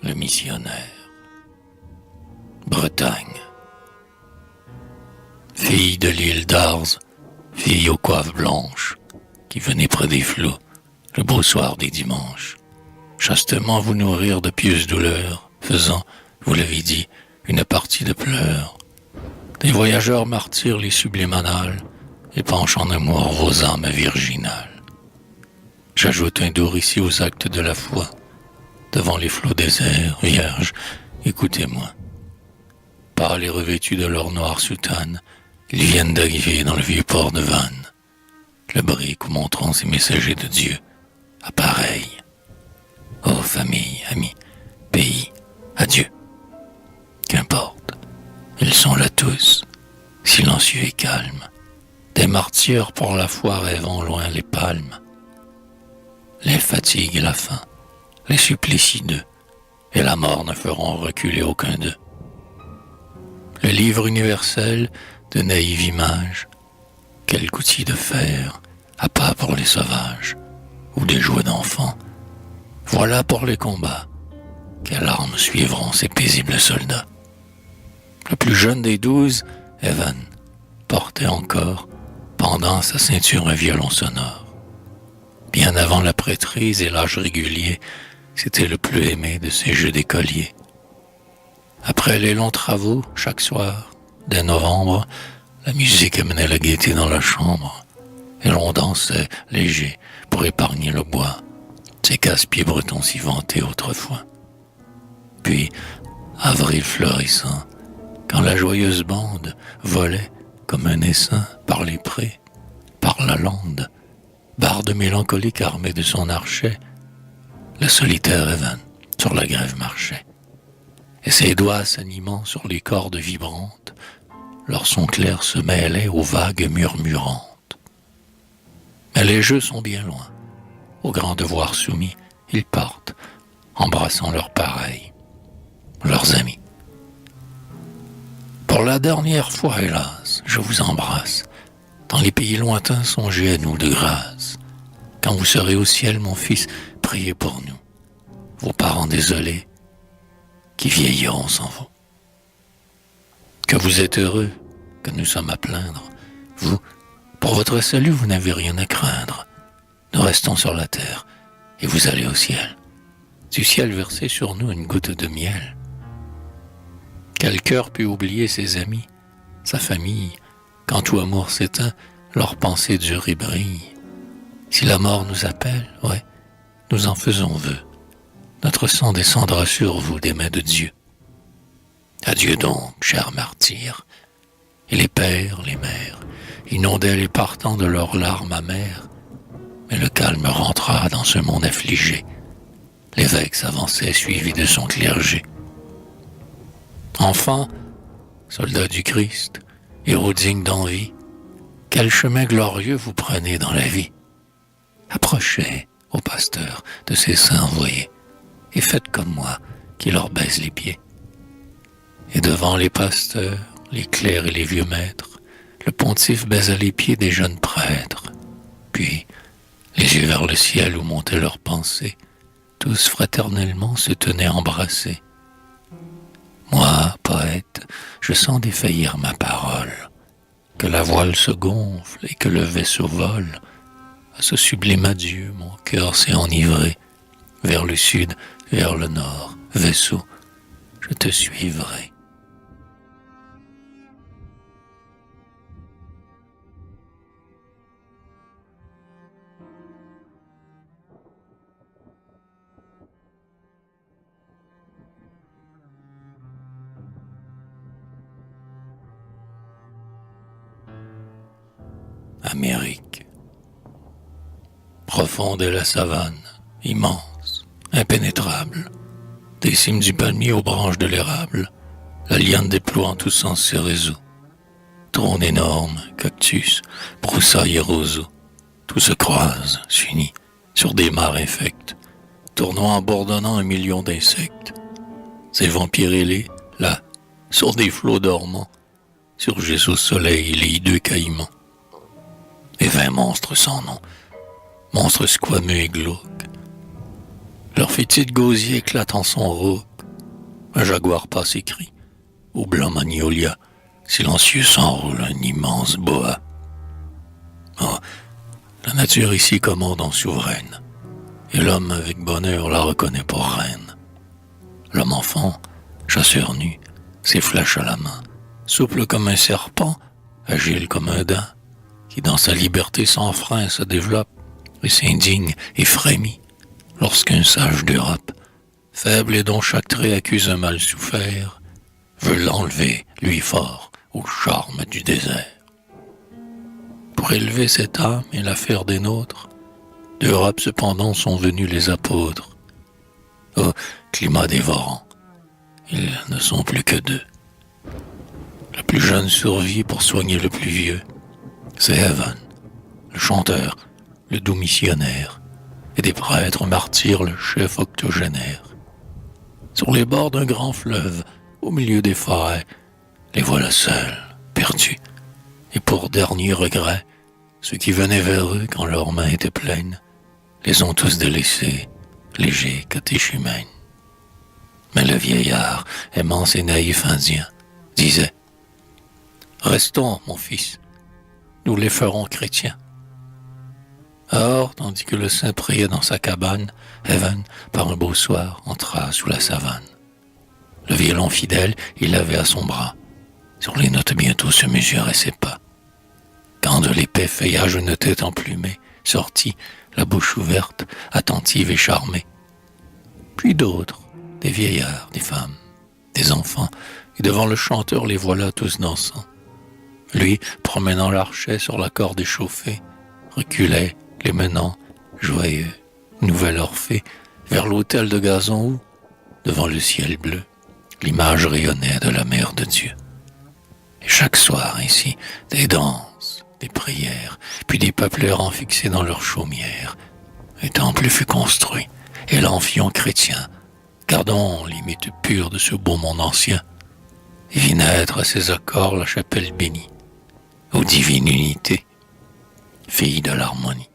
le missionnaire. Bretagne. Fille de l'île d'Ars, fille aux coiffes blanches, qui venait près des flots, le beau soir des dimanches, chastement vous nourrir de pieuses douleurs, faisant, vous l'avez dit, une partie de pleurs. Des voyageurs martyrs les sublimes annales, épanchent en amour vos âmes virginales. J'ajoute un doux récit aux actes de la foi. Devant les flots déserts, vierges, écoutez-moi. Pâles et revêtus de leur noire soutane, ils viennent d'arriver dans le vieux port de Vannes. Le brick où montrant ces messagers de Dieu, appareil. Ô famille, amis, pays, adieu. Qu'importe, ils sont là tous, silencieux et calmes, des martyrs pour la foi rêvant loin les palmes. Les fatigues et la faim, les supplices d'eux, et la mort ne feront reculer aucun d'eux. Le livre universel de naïve image, quelques outils de fer, à pas pour les sauvages, ou des jouets d'enfants, voilà pour les combats, quelles armes suivront ces paisibles soldats. Le plus jeune des 12, Evan, portait encore, pendant sa ceinture un violon sonore. Bien avant la prêtrise et l'âge régulier, c'était le plus aimé de ces jeux d'écoliers. Après les longs travaux, chaque soir, dès novembre, la musique amenait la gaieté dans la chambre, et l'on dansait léger pour épargner le bois, ces casse-pieds bretons si vantés autrefois. Puis, avril florissant, quand la joyeuse bande volait comme un essaim par les prés, par la lande, barde mélancolique armé de son archet, le solitaire Evan sur la grève marchait, et ses doigts s'animant sur les cordes vibrantes, leur son clair se mêlait aux vagues murmurantes. Mais les jeux sont bien loin, au grand devoir soumis, ils partent, embrassant leurs pareils, leurs amis. Pour la dernière fois, hélas, je vous embrasse. Dans les pays lointains, songez à nous de grâce. Quand vous serez au ciel, mon fils, priez pour nous. Vos parents désolés, qui vieilliront sans vous. Que vous êtes heureux, que nous sommes à plaindre. Vous, pour votre salut, vous n'avez rien à craindre. Nous restons sur la terre, et vous allez au ciel. Du ciel versez sur nous une goutte de miel. Quel cœur peut oublier ses amis, sa famille, quand tout amour s'éteint, leur pensée dure et brille. Si la mort nous appelle, ouais, nous en faisons vœu. Notre sang descendra sur vous des mains de Dieu. Adieu donc, chers martyrs. Et les pères, les mères, inondaient les partants de leurs larmes amères. Mais le calme rentra dans ce monde affligé. L'évêque s'avançait suivi de son clergé. Enfants, soldats du Christ, héros dignes d'envie, quel chemin glorieux vous prenez dans la vie. Approchez, ô pasteur, de ces saints envoyés, et faites comme moi, qui leur baise les pieds. Et devant les pasteurs, les clercs et les vieux maîtres, le pontife baisa les pieds des jeunes prêtres. Puis, les yeux vers le ciel où montaient leurs pensées, tous fraternellement se tenaient embrassés. Moi, poète, je sens défaillir ma parole, que la voile se gonfle et que le vaisseau vole. À ce sublime adieu, mon cœur s'est enivré, vers le sud, vers le nord, vaisseau, je te suivrai. Amérique. Profonde est la savane, immense, impénétrable, des cimes du palmier aux branches de l'érable, la liane déploie en tous sens ses réseaux. Trônes énormes, cactus, broussailles et roseaux, tout se croise, s'unit, sur des mares infectes, tournant en bourdonnant un million d'insectes. Ces vampires ailés, là, sur des flots dormants, surgissent au soleil les hideux caïmans. Et 20 monstres sans nom, monstres squameux et glauques. Leur fétide gosier éclate en son rauque, Un jaguar passe et crie. Au blanc magnolia, silencieux s'enroule un immense boa. Oh, la nature ici commande en souveraine, et l'homme avec bonheur la reconnaît pour reine. L'homme enfant, chasseur nu, ses flèches à la main, souple comme un serpent, agile comme un daim, qui dans sa liberté sans frein se développe et s'indigne et frémit lorsqu'un sage d'Europe, faible et dont chaque trait accuse un mal souffert, veut l'enlever, lui fort, au charme du désert. Pour élever cette âme et la faire des nôtres, d'Europe cependant sont venus les apôtres. Ô climat dévorant, ils ne sont plus que deux. Le plus jeune survit pour soigner le plus vieux. C'est Evan, le chanteur, le doux missionnaire, et des prêtres martyrs le chef octogénaire. Sur les bords d'un grand fleuve, au milieu des forêts, les voilà seuls, perdus, et pour dernier regret, ceux qui venaient vers eux quand leurs mains étaient pleines, les ont tous délaissés, légers catéchumènes. Mais le vieillard, aimant ses naïfs indiens, disait « Restons, mon fils, nous les ferons chrétiens. » Or, tandis que le saint priait dans sa cabane, Evan, par un beau soir, entra sous la savane. Le violon fidèle, il l'avait à son bras. Sur les notes bientôt se mesuraient ses pas. Quand de l'épais feuillage une tête emplumée sortit, la bouche ouverte, attentive et charmée. Puis d'autres, des vieillards, des femmes, des enfants, et devant le chanteur les voilà tous dansant. Lui, promenant l'archet sur la corde échauffée, reculait, les menant, joyeux, nouvel Orphée, vers l'autel de gazon où, devant le ciel bleu, l'image rayonnait de la mère de Dieu. Et chaque soir, ainsi, des danses, des prières, puis des peuples errants fixés dans leurs chaumières. Un temple fut construit, et l'Amphion chrétien, gardons les mythes purs de ce beau monde ancien, et vit naître à ses accords la chapelle bénie, aux divines unités, fille de l'harmonie.